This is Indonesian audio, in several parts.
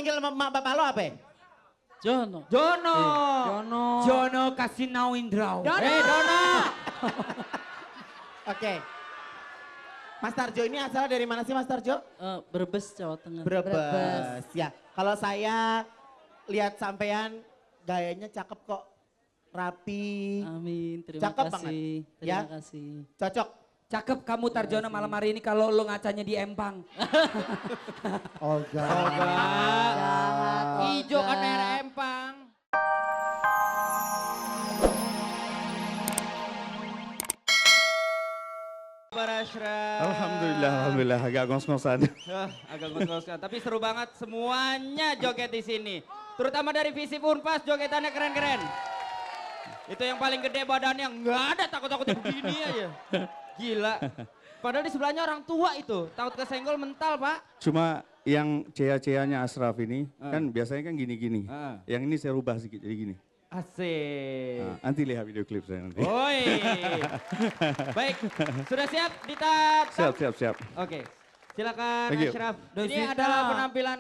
manggil emak bapak lo apa? Jono. Jono. Jono. Jono Kasinau Indrau. Dono. Dono. Oke. Mas Tarjo ini asal dari mana sih Mas Tarjo? Brebes, Jawa Tengah. Brebes. Ya, kalau saya lihat sampean gayanya cakep kok. Rapi. Amin, terima Cakep kasih. banget. Ya. Terima kasih. Cocok. Cakep kamu Tarjono malam hari ini kalau lo ngacanya di Empang. Olga. Ijo kan air empang. Para Ashraf. Alhamdulillah agak ngos-ngosan. Agak ngos-ngosan, tapi seru banget semuanya joget di sini. Terutama dari Visip Unpas jogetannya keren-keren. Itu yang paling gede badannya, nggak ada takut-takutnya begini aja. Gila. Padahal di sebelahnya orang tua itu, takut kesenggol mental Pak. Cuma yang cia-cianya Ashraf ini kan biasanya kan gini-gini. Yang ini saya rubah sedikit jadi gini. Asik. Nah, nanti lihat video klip saya nanti. Oi. Baik, sudah siap Dita? Siap. Oke, silakan Thank you. Ashraf. Ini Deswita. adalah penampilan.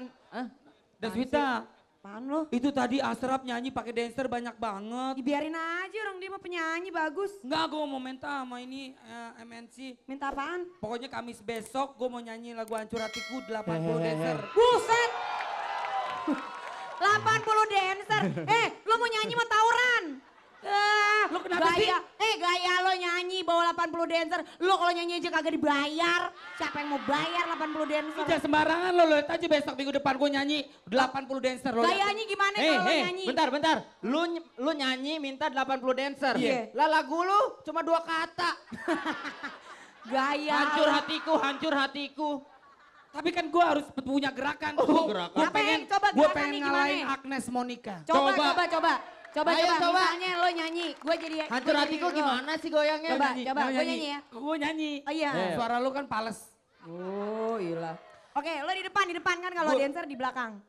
Deswita, Apaan lo? itu tadi Ashraf nyanyi pakai dancer banyak banget. Dibiarin aja orang dia mah penyanyi bagus. Enggak, gue mau minta sama ini MNC. Minta apaan? Pokoknya Kamis besok gue mau nyanyi lagu Hancur Hatiku 80 dancer. Buset! 80 dancer. Lo mau nyanyi mau tawuran? Lo kenapa sih? Gaya lo nyanyi bawa 80 dancer. Lo kalau nyanyi aja kagak dibayar. Siapa yang mau bayar 80 dancer? Jangan sembarangan lo lihat aja besok minggu depan gue nyanyi 80 dancer. Lo lihat. Gayanya gimana kalau lo nyanyi? Bentar. Lu nyanyi minta 80 dancer. Iya. Lah lagu lu cuma 2 kata. Gaya. Hancur hatiku. Tapi kan gue harus punya gerakan. Oh, gerakan. Gue Apa yang pengen, coba gue gerakannya pengen gimana? ngalahin Agnes Monica. Coba. Ayo, coba. Misalnya lo nyanyi, gue jadi. Hancur gua jadi hatiku lo. gimana sih goyangnya? Coba, gue nyanyi ya. Gue nyanyi. Oh iya. Suara lu kan pales. Oh iya. Oke, lo di depan kan kalau dancer di belakang.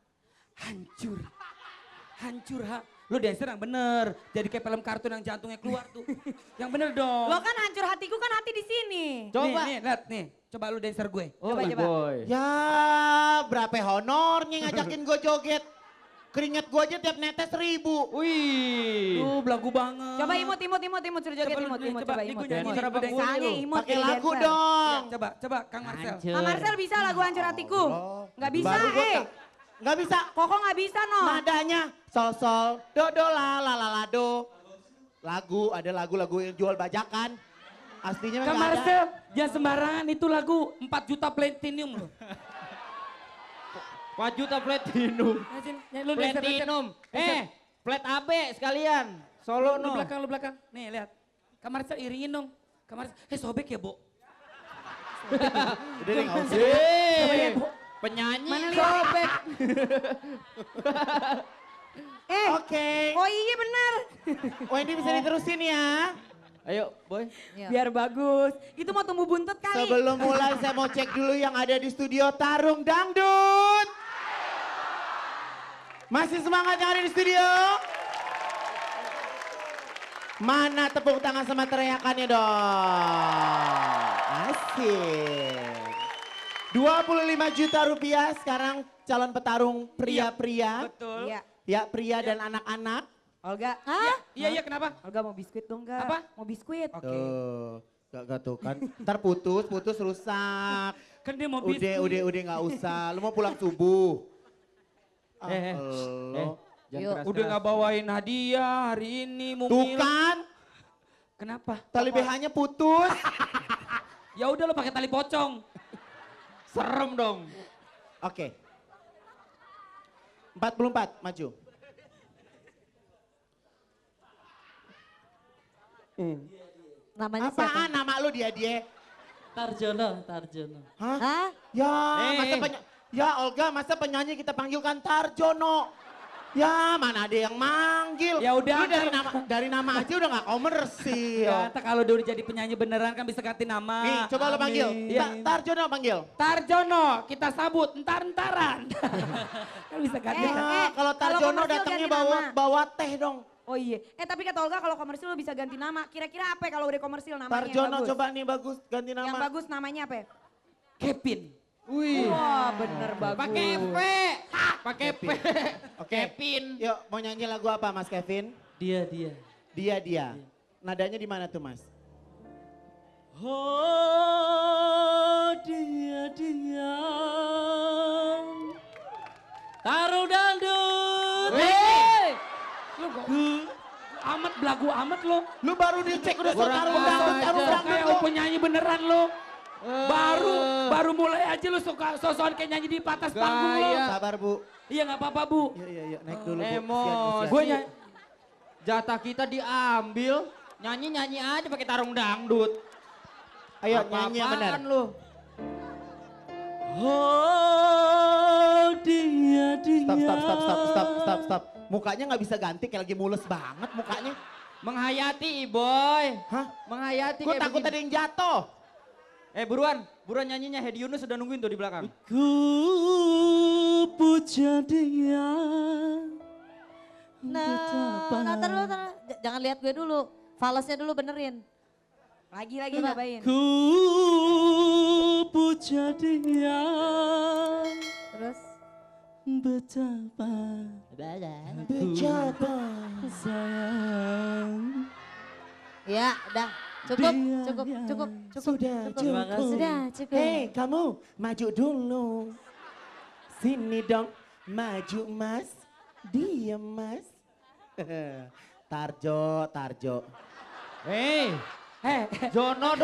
Hancur ha. Lu dancer yang bener. Jadi kayak film kartun yang jantungnya keluar tuh. Yang bener dong. Lo kan hancur hatiku kan hati di sini. Coba. Nih, lihat nih. Coba lu dancer gue. Coba. Ya berapa honornya ngajakin gue joget. Keringet gue aja tiap netes 1000. Wih. Tuh belagu banget. Coba imut suruh joget Coba lu imut. nih, coba nih, Imut. gue nyanyi Dancer apa Misalnya kulit lu? imut Pakai jadi lagu dancer. dong. Coba Kang Marcel. Kak Marcel bisa lagu hancur hatiku? Nggak bisa Baru gua tak- Nggak bisa. Koko nggak bisa no. Nadanya sol do la do. Ada lagu yang jual bajakan. Aslinya Kang nggak ada. Marcel, jangan sembarangan itu lagu 4 juta platinum loh. 4 juta platinum. Lu dancer, Platinum. dancer. Plat AB sekalian. Solo Lu no. belakang. Nih lihat. Kang Marcel iringin dong. Kang Marcel, sobek ya, Bo. Udah deh nggak usah. Yeay. Penyanyi Mana lihat? sobek. Oke. Oh iya benar. Oh ini bisa diterusin ya. Ayo boy. Biar bagus. Itu mau tumbuh buntut kali. Sebelum mulai saya mau cek dulu yang ada di studio Tarung Dangdut. Masih semangat yang ada di studio? Mana tepuk tangan sama teriakannya dong? Asik. 25 juta rupiah sekarang calon petarung pria-pria. Betul. Iya. Ya pria dan anak-anak. Olga. Hah? Iya, kenapa? Olga mau biskuit dong gak? Apa? Mau biskuit. Oke. Gak tuh kan. Ntar putus rusak. Kan dia mau biskuit. Udah gak usah. Lu mau pulang subuh. Lo. Jangan Udah nggak bawain hadiah hari ini Tuh mungil. kan. Kenapa? Tali BH-nya putus. Ya udah lo pakai tali pocong. Serem dong. Oke. 44 maju. Namanya Apaan nama lu dia? Tarjono. Hah? Hah? Ya, ya Olga, masa penyanyi kita panggilkan Tarjono? Ya, mana ada yang manggil? Ya udah, Lu dari nama aja udah gak komersil. Ya, kalau udah jadi penyanyi beneran kan bisa ganti nama. Nih, coba lo panggil. Iya. Tarjono panggil. Tarjono, kita sabut entar-entaran. Kan bisa ganti nama. Ya, kalau Tarjono komersil datangnya ganti nama. bawa teh dong. Oh iya. Tapi kata Olga kalau komersil lo bisa ganti nama. Kira-kira apa ya kalau udah komersil namanya yang Tarjono bagus? coba nih bagus ganti nama. Yang bagus namanya apa ya? Kevin. Wih. Wah bener bagus. Pakai V. Pakai P. Oke. Kevin. Yuk, mau nyanyi lagu apa Mas Kevin? Dia, dia. Dia. Nadanya di mana tuh Mas? Oh, dia. Taruh dangdut. Hei! Lu kok amat belagu amat lo. Lu baru dicek udah Kurang taruh ajar. dangdut Kayak lu. penyanyi beneran lo. Baru mulai aja lu suka sosokan kayak nyanyi di atas panggung lo. Gaya. Sabar Bu. Iya nggak apa-apa Bu. Iya, naik dulu Bu. Emosi. Gue nyanyi. Jatah kita diambil. Nyanyi aja pakai tarung dangdut. Ayo nyanyi yang benar. Apaan lu? Oh, dia. Stop. Mukanya nggak bisa ganti kayak lagi mules banget mukanya. Menghayati Iboy. Hah? Menghayati Gue kayak takut begini. ada yang jatuh. Buruan nyanyinya. Hedi Yunus sudah nungguin tuh di belakang. Ku puja dia. Nah, taruh. Jangan lihat gue dulu. Falesnya dulu benerin. Lagi cobain. Ku puja dia. Terus. Betapa sayang. Ya, udah. Cukup. Sudah Terima kasih. Sudah, cukup. Hei kamu maju dulu. Sini dong maju Mas. Diam Mas. Tarjo. Hei, Jono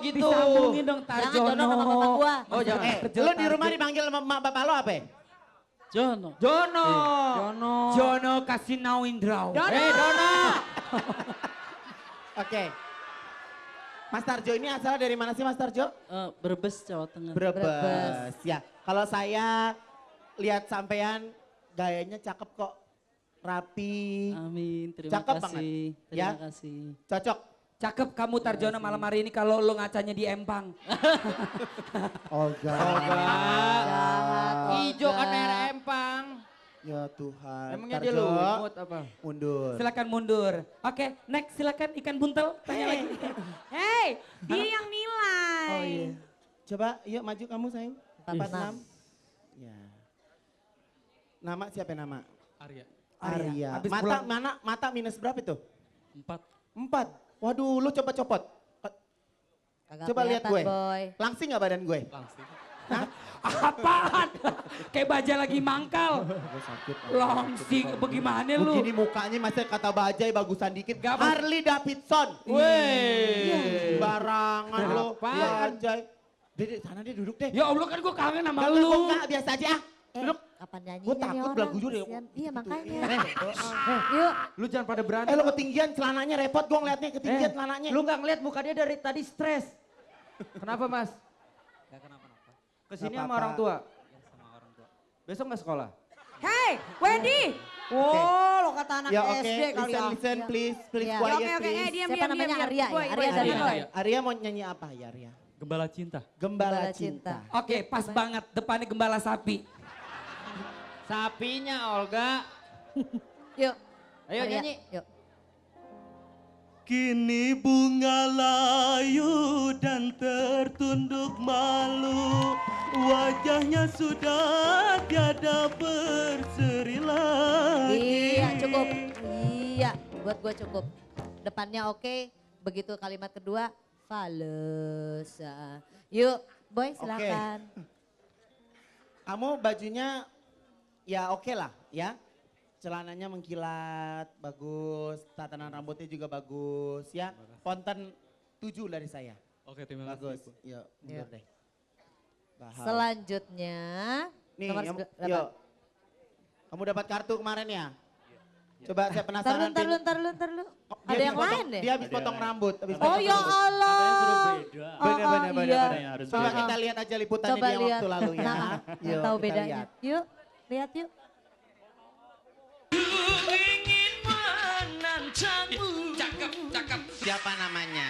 gitu. disambungin dong Jangan Tarjono. Jono sama bapak gua. Oh jangan. Lu di rumah dipanggil mak bapak lo apa? Jono. Jono. Jono kasih now Indraw. Dono. Oke. Mas Tarjo ini asal dari mana sih Mas Tarjo? Brebes, Jawa Tengah. Brebes. Ya, kalau saya lihat sampean gayanya cakep kok. Rapi. Amin, terima Cakep kasih. banget. Ya. Terima kasih. Cocok. Cakep kamu Tarjono malam hari ini kalau lo ngacanya di Empang. Olga. Ijo kan air empang. Ya Tuhan. Emangnya dia Tarjo, lumut apa? mundur. Silakan mundur. Oke, next silakan ikan buntel. Tanya lagi. Hei, dia yang nilai. Oh iya. Coba yuk maju kamu sayang. 46. Ya. Nama siapa nama? Arya. Arya. Habis Mata pulang- mana? Mata minus berapa itu? 4. 4. Waduh, lu coba copot. Kagak Coba lihat kelihatan, gue. Boy. Langsing gak badan gue? Langsung. Apaan? Kayak baja lagi mangkal. Gue sakit. Langsing bagaimana lu? Begini mukanya masih kata bajai bagusan dikit. Gak apa- Harley Davidson. Weh. Barangan lo. Apaan? Bajai. Dede, sana dia duduk deh. Ya Allah kan gue kangen sama Gak, lu. enggak, biasa aja ah. Duduk. Kapan nyanyinya Gue nih takut orang? belagu jujur ya. Kasian. Iya makanya. Eh, Yuk. lu jangan pada berantem. Lo ketinggian celananya repot gue ngeliatnya ketinggian celananya. Lu nggak ngeliat muka dia dari tadi stres. Kenapa mas? Gak kenapa-napa. Kesini Nggak sama apa-apa. orang tua. Ya sama orang tua. Besok nggak sekolah? Hei, Wendy. Oh, lo kata anak Ya oke, SD kali ya. listen Ya. please Ya. quiet Oke, please. diam, Siapa namanya? diam. Arya ya? Boy, Arya boy, dari boy. Boy. Arya mau nyanyi apa ya Arya? Gembala cinta. Gembala Gembala cinta. Cinta. Oke, pas banget. Depannya gembala sapi. Sapinya Olga. Yuk. Ayo Arya, nyanyi. Yuk. Kini bunga layu dan tertunduk malu, wajahnya sudah tiada berseri lagi. Iya cukup. Iya buat gue cukup. Depannya oke. Begitu kalimat kedua. Fales. Yuk Boy silakan. Kamu bajunya ya oke lah ya. Celananya mengkilat, bagus. Tatanan rambutnya juga bagus ya. Fonten 7 dari saya. Oke, terima Bagus. kasih. Yuk, mundur Yuk. deh. Bahal. Selanjutnya. Nih, nomor yuk. berapa? Kamu dapat kartu kemarin ya? Coba saya penasaran. Ntar Pin. lu. Oh, Ada habis yang potong- lain deh? Dia habis potong rambut. Habis Oh potong ya rambut. Allah. Bener, iya. Coba kita lihat aja liputannya Coba dia lihat. waktu lalu ya. Nah, Yuk, tahu kita bedanya. lihat. Yuk, lihat yuk. Cakep. Siapa namanya?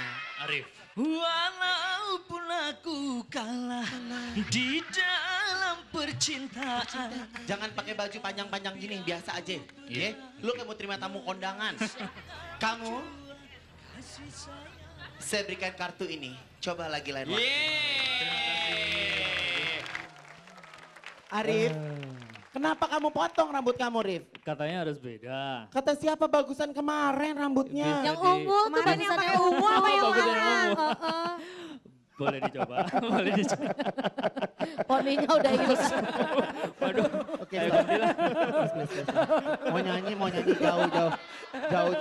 Walaupun aku kalah di dalam percintaan. Jangan pakai baju panjang-panjang gini, biasa aja. Ya, lu kayak mau terima tamu kondangan. Kamu, saya berikan kartu ini. Coba lagi lain waktu. Arif, Kenapa kamu potong rambut kamu, Rif? Katanya harus beda. Kata siapa bagusan kemarin rambutnya? Yang ungu tuh Kemarin yang bagusan pakai ungu apa yang Bagus yang mana? ungu. Heeh. Boleh dicoba, boleh dicoba. Poninya udah hilang. Waduh, Oke, ayo stop. ganti lah. Please. Mau nyanyi jauh.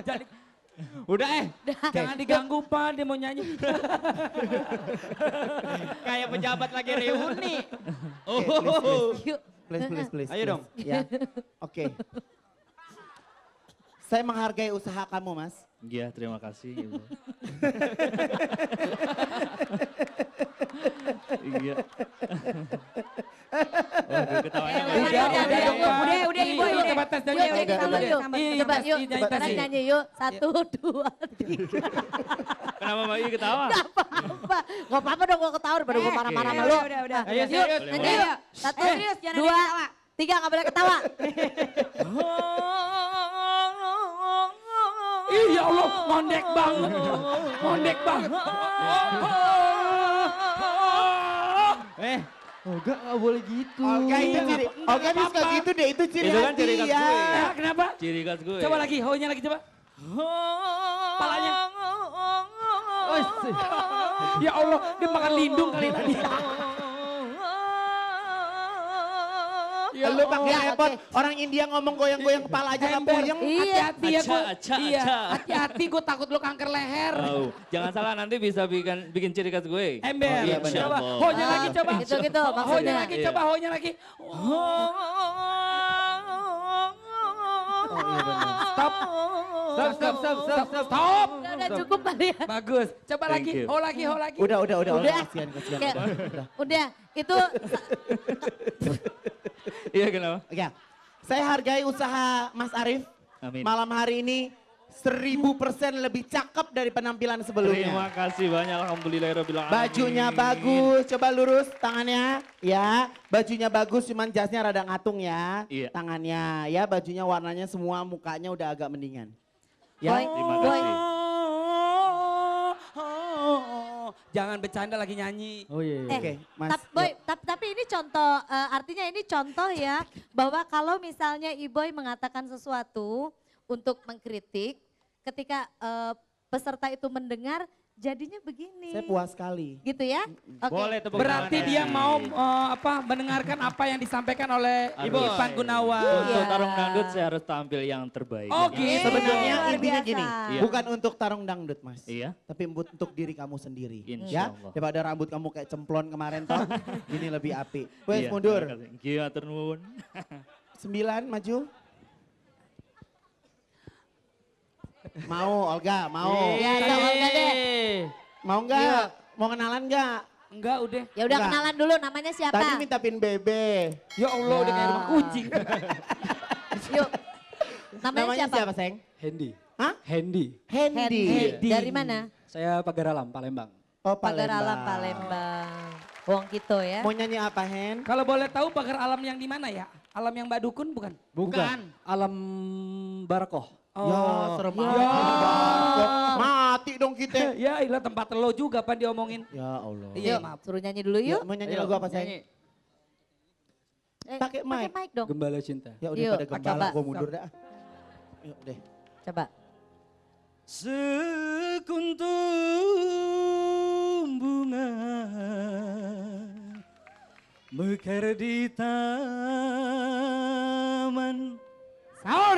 Jadi, Udah jangan diganggu Pak, dia mau nyanyi. kayak pejabat lagi reuni. Yuk. Please. Ayo dong. Ya, oke. Saya menghargai usaha kamu, Mas. Iya, terima kasih Ibu. Iya. Waduh, ketawanya nggak Udah, bisa. Ibu, udah. Yuk, coba tes nyanyi. Udah, sambat, Yuk, sambat. Iya, coba tes, yuk. nyanyi, Sekarang tes. nyanyi yuk. 1, 2, 3. Kenapa Mbak Ii ketawa? Gak apa-apa. Gak apa-apa dong gue ketawa daripada gue marah-marah sama lu. Udah. Ayo Yuk, serius. nyanyi yuk. 1, Serius, jangan ada 2, yang ketawa. 3 gak boleh ketawa. Ih, ya Allah, mondek banget. Mondek banget. Olga nggak boleh gitu. Olga itu ciri, Olga dia suka gitu deh, itu ciri Itu kan hati ciri khas ya. gue. Eh, kenapa? Ciri khas gue. Coba lagi, ho-nya lagi coba. Palanya. Ya Allah, dia makan lindung kali tadi. Ya Lu pakai Allah, repot, oke. orang India ngomong goyang-goyang kepala aja nggak Ember, puyeng. Iya. hati-hati ya gue. Aca. Hati-hati gue takut lu kanker leher. Tahu. Jangan salah nanti bisa bikin ciri khas gue. Ember, iya, benar. coba. Allah. Ho-nya lagi coba. Gitu-gitu Ho-nya maksudnya. lagi Iya. coba, ho-nya lagi. Stop. Stop. Udah cukup kali ya. Bagus. Coba Thank lagi, you. ho lagi. Udah, Udah. kasihan. Kayak, Udah. udah, itu Iya kenapa? Ya, saya hargai usaha Mas Arif. Amin. Malam hari ini 1000% lebih cakep dari penampilan sebelumnya. Terima kasih banyak, alhamdulillahirobbilalamin. Bajunya bagus, coba lurus tangannya, ya. Bajunya bagus, cuman jasnya rada ngatung ya. Iya. Tangannya, ya bajunya warnanya semua, mukanya udah agak mendingan. Ya, Boy, Terima boy. kasih. Jangan bercanda lagi nyanyi. Oh iya. oke, Mas. Boy, tapi ini contoh, artinya ini contoh ya, bahwa kalau misalnya Iboy mengatakan sesuatu untuk mengkritik, ketika peserta itu mendengar, jadinya begini. Saya puas sekali. Gitu ya? Oke. Boleh tepuk Berarti tangan. dia mau mendengarkan apa yang disampaikan oleh Ibu. Ipan Gunawan. Untuk Iya. tarung dangdut saya harus tampil yang terbaik. Oh, gitu. Sebenarnya Luar intinya biasa. gini, Iya. bukan untuk tarung dangdut Mas. Iya. Tapi untuk diri kamu sendiri. Insya Ya, Allah. daripada rambut kamu kayak cemplon kemarin toh, ini lebih api. Wes Iya, mundur. terima kasih. Iya, matur nuwun. 9 maju. Mau Olga, mau. Ya, so, Olga deh. Mau enggak? Mau kenalan enggak? Enggak, udah. Ya udah Enggak. kenalan dulu, namanya siapa? Tadi minta pin bebe. Ya Allah, udah kayak rumah kucing. Yuk. Namanya, siapa? Seng? Hendy. Hah? Hendy. Hendy. Hendy. Dari mana? Saya Pagar Alam, Palembang. Oh, Pagar Palembang. Alam Palembang. Wong Kito ya. Mau nyanyi apa, Hen? Kalau boleh tahu pagar alam yang di mana ya? Alam yang Mbak Dukun bukan? Alam Barakoh. Ya, serem Ya. banget. Mati dong kita. Ya ilah tempat lo juga Pan diomongin. Ya Allah. Iya, Yuk, maaf. suruh nyanyi dulu Yuk, yuk. mau nyanyi Ayo, lagu apa, Seng? nyanyi. Pakai mic. Pakai mic dong. Gembala Cinta. Ya udah Yuk, pada gembala, coba. gue mundur dah. Yuk deh. Coba. Sekuntum bunga mekar di taman. Sahur.